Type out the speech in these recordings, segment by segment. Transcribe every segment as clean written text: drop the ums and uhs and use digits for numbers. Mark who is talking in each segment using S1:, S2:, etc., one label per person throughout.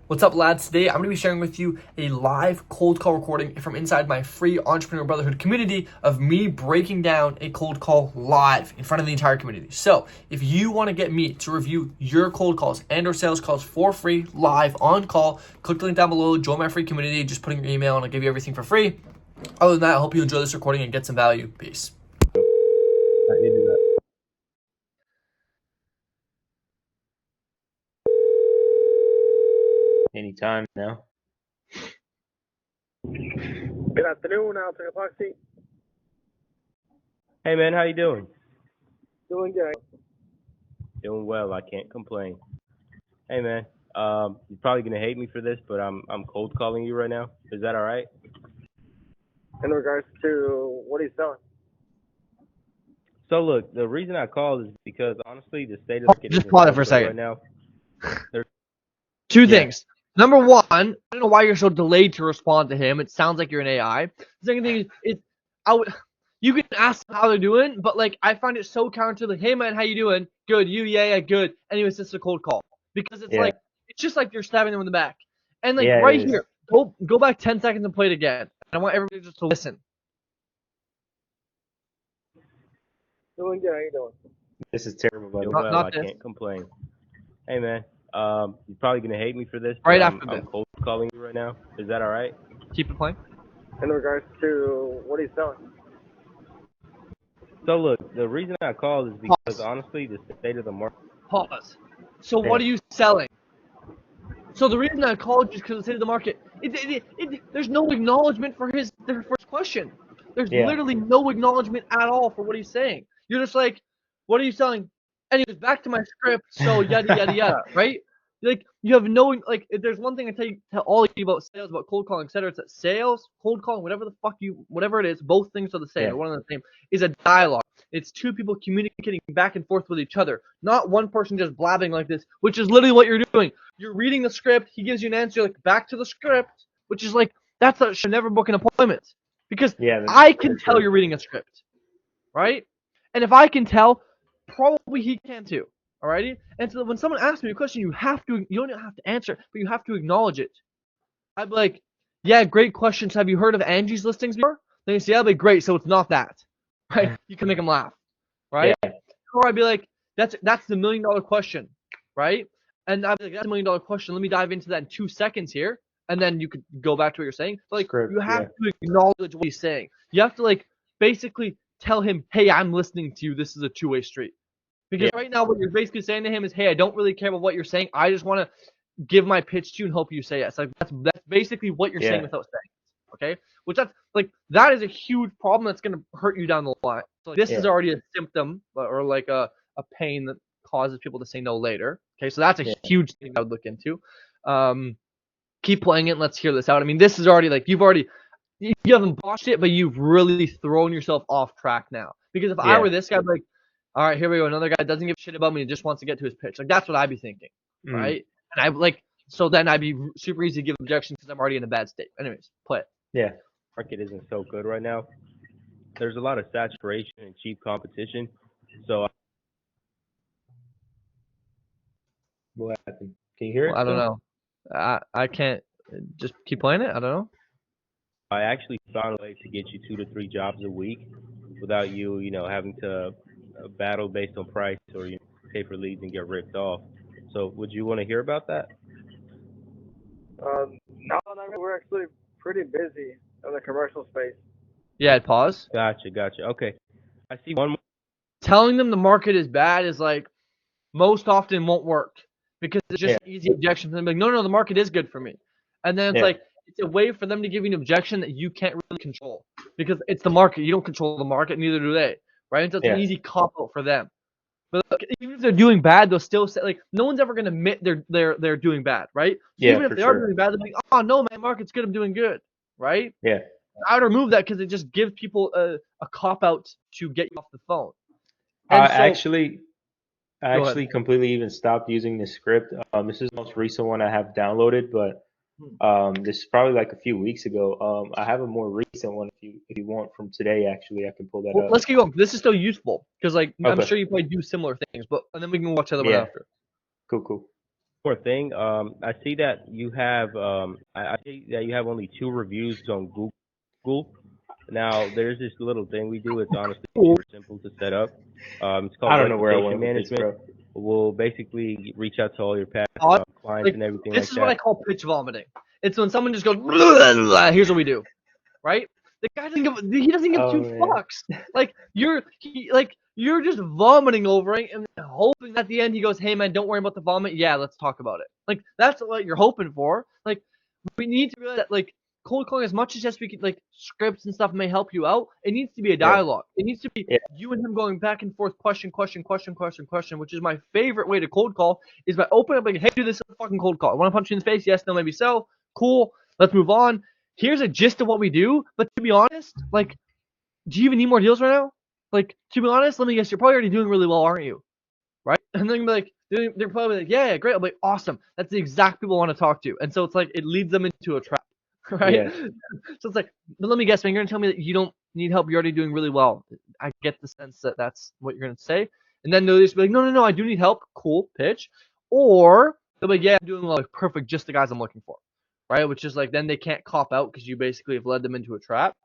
S1: What's up, lads? Today I'm going to be sharing with you a live cold call recording from inside my free Entrepreneur Brotherhood community of me breaking down a cold call live in front of the entire community. So if you want to get me to review your cold calls and or sales calls for free live on call, click the link down below, join my free community, just put in your email and I'll give you everything for free. Other than that, I hope you enjoy this recording and get some value. Peace.
S2: Anytime now.
S3: Good afternoon, Alton Epoxy.
S2: Hey man, how you doing?
S3: Doing good.
S2: Doing well. I can't complain. Hey man, you're probably gonna hate me for this, but I'm cold calling you right now. Is that all right?
S3: In regards to what he's selling.
S2: So look, the reason I called is because honestly, the state of the market
S1: Just
S2: isn't
S1: pause
S2: so
S1: it for a
S2: good
S1: second.
S2: right now.
S1: Two
S2: Yeah.
S1: things. Number one, I don't know why you're so delayed to respond to him. It sounds like you're an AI. The second thing is you can ask them how they're doing, but like I find it so counter to like, hey man, how you doing? Good, you, yeah, good. Anyways, it's a cold call. Because it's
S2: Yeah.
S1: like it's just like you're stabbing them in the back. And like
S2: Yeah, it
S1: right
S2: is.
S1: here, go back 10 seconds and play it again. I want everybody just to listen.
S3: Doing good. How you doing?
S2: This is terrible, by the
S1: Not-
S2: way.
S1: not
S2: I
S1: this.
S2: can't complain. Hey man, you're probably gonna hate me for this, but
S1: Right
S2: I'm
S1: after this.
S2: cold calling you right now. Is that all right?
S1: Keep it playing.
S3: In regards to what he's selling.
S2: So look, the reason I called is because
S1: Pause.
S2: honestly, the state of the market.
S1: Pause. So what are you selling? So the reason I called you is because the state of the market. There's no acknowledgement for his first question. There's
S2: Yeah.
S1: literally no acknowledgement at all for what he's saying. You're just like, what are you selling? Anyways, back to my script. So yada yada yada, right? Like you have no like. If there's one thing I tell all of you about sales, about cold calling, etc., it's that sales, cold calling, whatever it is, both things are the same.
S2: Yeah.
S1: They're one and the same. Is a dialogue. It's two people communicating back and forth with each other, not one person just blabbing like this, which is literally what you're doing. You're reading the script. He gives you an answer, like back to the script, which is like should never book an appointment because
S2: Yeah,
S1: I can tell
S2: true.
S1: you're reading a script, right? And if I can tell, probably he can too. Alrighty. And so when someone asks me a question, you don't have to answer, but you have to acknowledge it. I'd be like, yeah, great questions. Have you heard of Angie's listings before? Then you say, yeah, I'd be great. So it's not that, right? You can make them laugh, right?
S2: Yeah.
S1: Or I'd be like, that's the $1 million question, right? And I'd be like, that's a $1 million question. Let me dive into that in 2 seconds here, and then you could go back to what you're saying. But like,
S2: Script,
S1: you have
S2: yeah.
S1: to acknowledge what he's saying. You have to like basically tell him, hey, I'm listening to you. This is a two-way street. Because right now, what you're basically saying to him is, hey, I don't really care about what you're saying. I just want to give my pitch to you and hope you say yes. Like that's basically what you're saying without saying it. Okay, which that is a huge problem that's gonna hurt you down the line. So like, this is already a symptom or like a pain that causes people to say no later. Okay, so that's a huge thing I would look into. Keep playing it and let's hear this out. I mean, this is already like you haven't botched it, but you've really thrown yourself off track now. Because if I were this guy, I'd be like, all right, here we go. Another guy doesn't give a shit about me and just wants to get to his pitch. Like that's what I'd be thinking, right? And I like so then I'd be super easy to give objections because I'm already in a bad state. Anyways, play it.
S2: Yeah, market isn't so good right now. There's a lot of saturation and cheap competition. So, what happened? Can you hear it?
S1: I don't
S2: still?
S1: know. I can't just keep playing it. I don't know.
S2: I actually found a way to get you 2 to 3 jobs a week without you, having to battle based on price or pay for leads and get ripped off. So, would you want to hear about that?
S3: No, we're actually pretty busy in the commercial space.
S1: Yeah, pause.
S2: Gotcha. Okay, I see one more.
S1: Telling them the market is bad is like most often won't work because it's just an easy objection for them. Like, no, the market is good for me. And then it's like it's a way for them to give you an objection that you can't really control because it's the market. You don't control the market, neither do they, right? And so it's an easy cop out for them. But look, even if they're doing bad, they'll still say like no one's ever gonna admit they're doing bad, right? So even if they are doing bad, they're like, oh no, man, market's good, I'm doing good, right?
S2: Yeah.
S1: I would remove that because it just gives people a cop out to get you off the phone.
S2: I
S1: And
S2: actually completely even stopped using this script. This is the most recent one I have downloaded, but this is probably like a few weeks ago. I have a more recent one if you want from today. Actually, I can pull that up.
S1: Let's keep going. This is still useful because like I'm sure you probably do similar things, and then we can watch the other one after.
S2: Cool.
S4: more thing. I see that you have I see that you have only 2 reviews on Google. Now there's this little thing we do. It's honestly
S1: Cool.
S4: super simple to set up. It's
S2: I
S4: called
S2: don't know where I
S4: reputation
S2: went with this,
S4: management.
S2: bro.
S4: We'll basically reach out to all your past
S1: Thought,
S4: clients
S1: like
S4: and everything
S1: this
S4: like
S1: is what I
S4: that.
S1: call pitch vomiting. It's when someone just goes, here's what we do, right? The guy he doesn't give
S2: Oh
S1: two
S2: man.
S1: fucks. Like you're just vomiting over it and hoping at the end he goes, hey man, don't worry about the vomit. Yeah, let's talk about it. Like that's what you're hoping for. Like we need to realize that like cold calling, as much as yes we can like scripts and stuff may help you out, it needs to be a
S2: Yeah.
S1: dialogue. It needs to be
S2: Yeah.
S1: you and him going back and forth, question, which is my favorite way to cold call, is by opening up like, hey, do this fucking cold call. I want to punch you in the face? Yes, no, maybe so. Cool. Let's move on. Here's a gist of what we do. But to be honest, like, do you even need more deals right now? Like, to be honest, let me guess, you're probably already doing really well, aren't you? Right? And then you'll be like, they're probably like, yeah, great. I'll be like, awesome. That's the exact people I want to talk to. And so it's like, it leads them into a trap, right?
S2: Yeah.
S1: So it's like, but let me guess, man, you're going to tell me that you don't need help. You're already doing really well. I get the sense that that's what you're going to say. And then they'll just be like, no, I do need help. Cool, pitch. Or they'll be like, yeah, I'm doing well. Like, perfect, just the guys I'm looking for, right? Which is like, then they can't cop out because you basically have led them into a trap.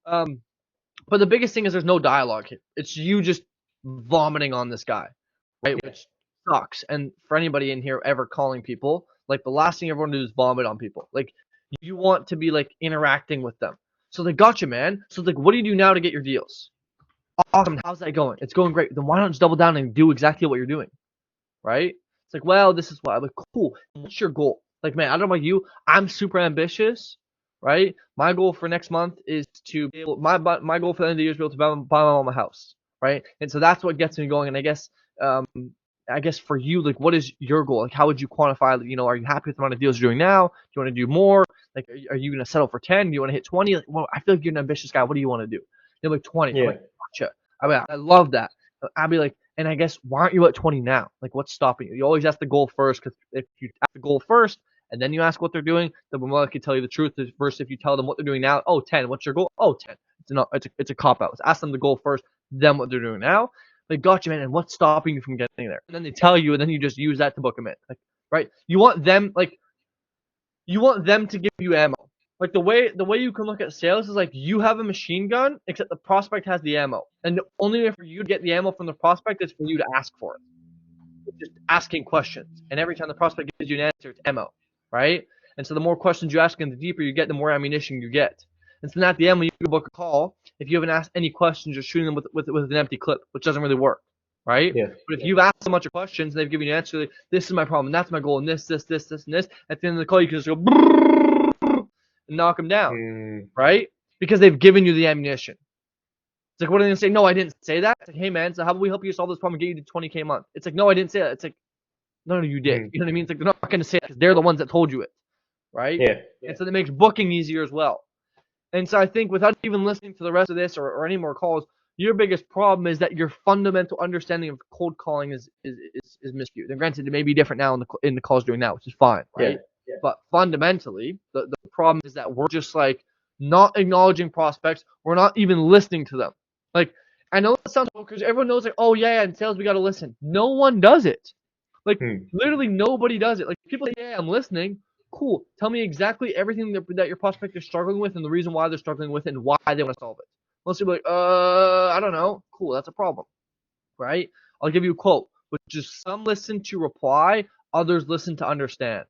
S1: But the biggest thing is there's no dialogue here. It's you just vomiting on this guy, right?
S2: Yeah.
S1: Which sucks. And for anybody in here ever calling people, like the last thing everyone does is vomit on people. Like you want to be like interacting with them. So they got you, man. So like, what do you do now to get your deals? Awesome. How's that going? It's going great. Then why not just double down and do exactly what you're doing, right? It's like, well, this is why. I'm like, cool. What's your goal? Like, man, I don't know about you. I'm super ambitious, right? My goal for next month is to be able. My goal for the end of the year is to be able to buy my mom a house, right? And so that's what gets me going. And I guess for you, like, what is your goal? Like, how would you quantify? You know, are you happy with the amount of deals you're doing now? Do you want to do more? Like, are you gonna settle for 10? Do you want to hit 20? Like, well, I feel like you're an ambitious guy. What do you want to do? They're like 20. I'm
S2: Yeah.
S1: like, gotcha. I mean, I love that. I'd be like, and I guess why aren't you at 20 now? Like, what's stopping you? You always ask the goal first, because if you ask the goal first and then you ask what they're doing, they'll more likely tell you the truth. Versus if you tell them what they're doing now, oh, 10. What's your goal? Oh, 10. It's a cop out. Let's ask them the goal first, then what they're doing now. Like, gotcha, man. And what's stopping you from getting there? And then they tell you, and then you just use that to book them in. Like, right? You want them to give you ammo. Like the way you can look at sales is like you have a machine gun, except the prospect has the ammo. And the only way for you to get the ammo from the prospect is for you to ask for it. Just asking questions. And every time the prospect gives you an answer, it's ammo. Right? And so the more questions you ask and the deeper you get, the more ammunition you get. And so then at the end, when you book a call, if you haven't asked any questions, you're shooting them with an empty clip, which doesn't really work. Right?
S2: Yeah.
S1: But if you've asked a bunch of questions and they've given you an answer, like, this is my problem, and that's my goal, and this, and this, at the end of the call, you can just go and knock them down, right? Because they've given you the ammunition. It's like, what are they going to say? No, I didn't say that. It's like, hey, man, so how about we help you solve this problem and get you to 20K a month? It's like, no, I didn't say that. It's like, no, you did. You know what I mean? It's like, they're not going to say that because they're the ones that told you it, right?
S2: Yeah.
S1: And so that makes booking easier as well. And so I think without even listening to the rest of this or any more calls, your biggest problem is that your fundamental understanding of cold calling is miscued. And granted, it may be different now in the calls doing now, which is fine, right?
S2: Yeah.
S1: But fundamentally, the problem is that we're just like not acknowledging prospects. We're not even listening to them. Like, I know it sounds cool because everyone knows like, oh yeah, in sales we got to listen. No one does it. Like literally nobody does it. Like people say, yeah, I'm listening. Cool. Tell me exactly everything that your prospect is struggling with and the reason why they're struggling with it and why they want to solve it. Most people are like, I don't know. Cool, that's a problem, right? I'll give you a quote, which is some listen to reply, others listen to understand.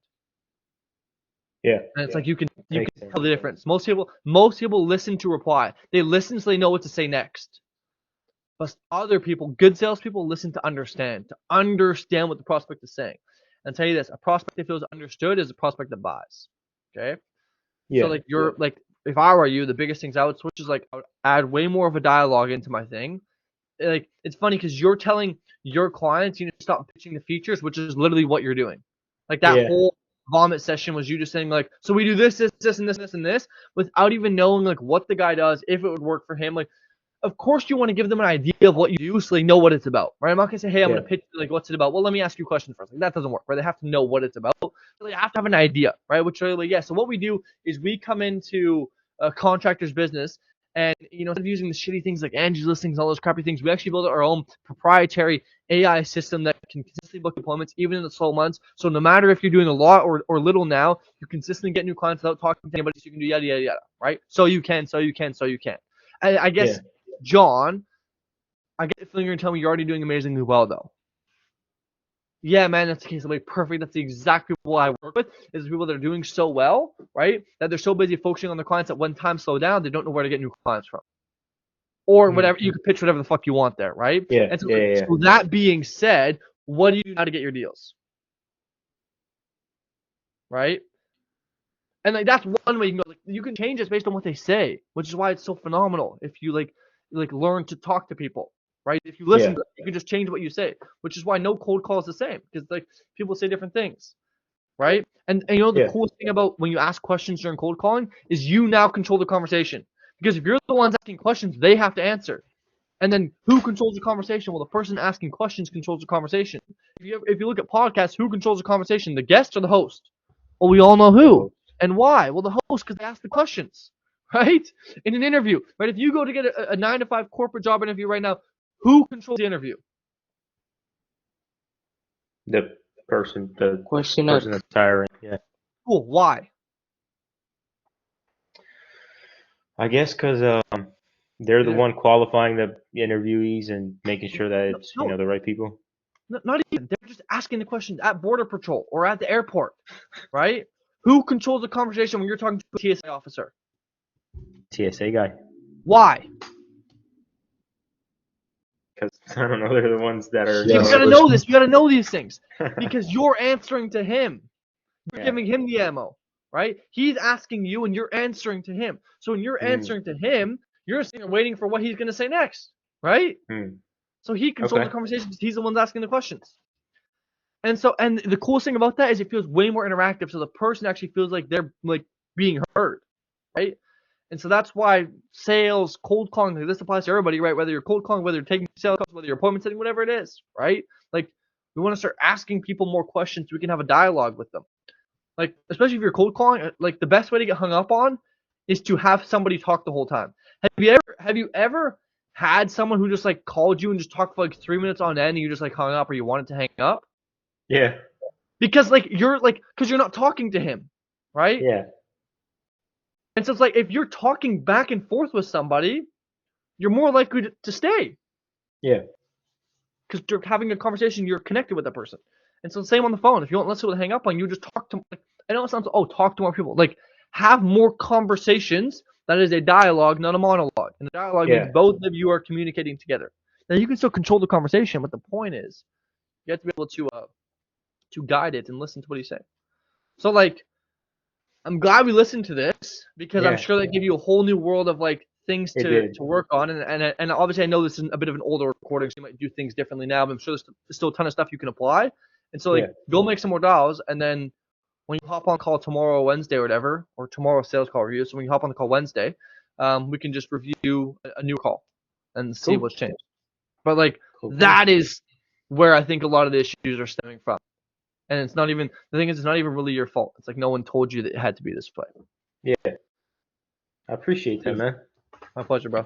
S2: Yeah.
S1: And it's like you can
S2: Makes
S1: tell
S2: sense.
S1: the difference. Most people listen to reply. They listen so they know what to say next. But other people, good salespeople, listen to understand what the prospect is saying. And I'll tell you this, a prospect that feels understood is a prospect that buys. Okay?
S2: Yeah.
S1: So like like if I were you, the biggest things I would switch is like I would add way more of a dialogue into my thing. Like it's funny because you're telling your clients you need to stop pitching the features, which is literally what you're doing. Like that whole vomit session was you just saying like, so we do this, and this, without even knowing like what the guy does, if it would work for him. Like, of course you want to give them an idea of what you do so they know what it's about, right? I'm not gonna say, hey, I'm gonna pitch like what's it about. Well, let me ask you questions first. Like that doesn't work, right? They have to know what it's about. So they have to have an idea, right? Which really, yeah. So what we do is we come into a contractor's business And, instead of using the shitty things like Angie's listings, all those crappy things, we actually built our own proprietary AI system that can consistently book appointments even in the slow months. So no matter if you're doing a lot or little now, you consistently get new clients without talking to anybody. So you can do yada, yada, yada, right? So you can. I guess, John, I get the feeling you're going to tell me you're already doing amazingly well, though. Yeah, man, that's the case. I'm like, perfect. That's exactly what I work with, is people that are doing so well, right, that they're so busy focusing on their clients that when times slow down, they don't know where to get new clients from. Or whatever, you can pitch whatever the fuck you want there, right?
S2: Yeah,
S1: and so,
S2: yeah.
S1: So that being said, what do you do now to get your deals? Right? And like that's one way you can go. Like, you can change this based on what they say, which is why it's so phenomenal. If you like learn to talk to people, right? If you listen, you can just change what you say, which is why no cold call is the same, because like people say different things, right? And the coolest thing about when you ask questions during cold calling is you now control the conversation, because if you're the ones asking questions, they have to answer. And then who controls the conversation? Well, the person asking questions controls the conversation. If you look at podcasts, who controls the conversation? The guest or the host? Well, we all know who. And why? Well, the host, because they ask the questions, right? In an interview, right? If you go to get a 9-to-5 corporate job interview right now, who controls the interview?
S2: The person that's hiring. Yeah.
S1: Cool. Why?
S2: I guess because they're the one qualifying the interviewees and making sure that it's the right people.
S1: Not even. They're just asking the questions at Border Patrol or at the airport, right? Who controls the conversation when you're talking to a TSA officer?
S2: TSA guy.
S1: Why?
S2: Because, I don't know, they're the ones that are...
S1: You gotta know this. You gotta know these things. Because you're answering to him. You're giving him the ammo, right? He's asking you and you're answering to him. So when you're answering to him, you're sitting there waiting for what he's gonna say next, right? So he controls the conversation because he's the one asking the questions. And the coolest thing about that is it feels way more interactive, so the person actually feels like they're like being heard, right? And so that's why sales, cold calling, like this applies to everybody, right? Whether you're cold calling, whether you're taking sales calls, whether you're appointment setting, whatever it is, right? Like we want to start asking people more questions so we can have a dialogue with them. Like especially if you're cold calling, like the best way to get hung up on is to have somebody talk the whole time. Have you ever had someone who just like called you and just talked for like 3 minutes on end and you just like hung up or you wanted to hang up?
S2: Yeah.
S1: Because you're not talking to him, right?
S2: Yeah.
S1: And so it's like if you're talking back and forth with somebody, you're more likely to stay.
S2: Yeah.
S1: Because you're having a conversation, you're connected with that person. And so same on the phone. If you want less to hang up on, you just talk to. I know it sounds talk to more people. Like have more conversations. That is a dialogue, not a monologue. And the dialogue means both of you are communicating together. Now you can still control the conversation, but the point is you have to be able to guide it and listen to what he's saying. So like I'm glad we listened to this because I'm sure that gave you a whole new world of like things to work on. And obviously I know this is a bit of an older recording, so you might do things differently now, but I'm sure there's still a ton of stuff you can apply. And so like go make some more dials, and then when you hop on call tomorrow or Wednesday or whatever, or tomorrow sales call review, so when you hop on the call Wednesday, we can just review a new call and see what's changed. But like that is where I think a lot of the issues are stemming from. And it's not even, the thing is, it's not even really your fault. It's like no one told you that it had to be this way.
S2: Yeah. I appreciate that, man.
S1: My pleasure, bro.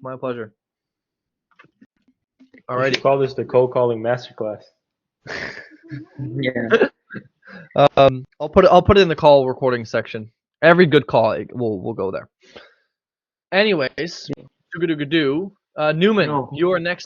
S1: My pleasure.
S2: All right. Call this the cold calling masterclass.
S3: Yeah.
S1: I'll put it in the call recording section. Every good call, we'll go there. Anyways, Newman, you are next.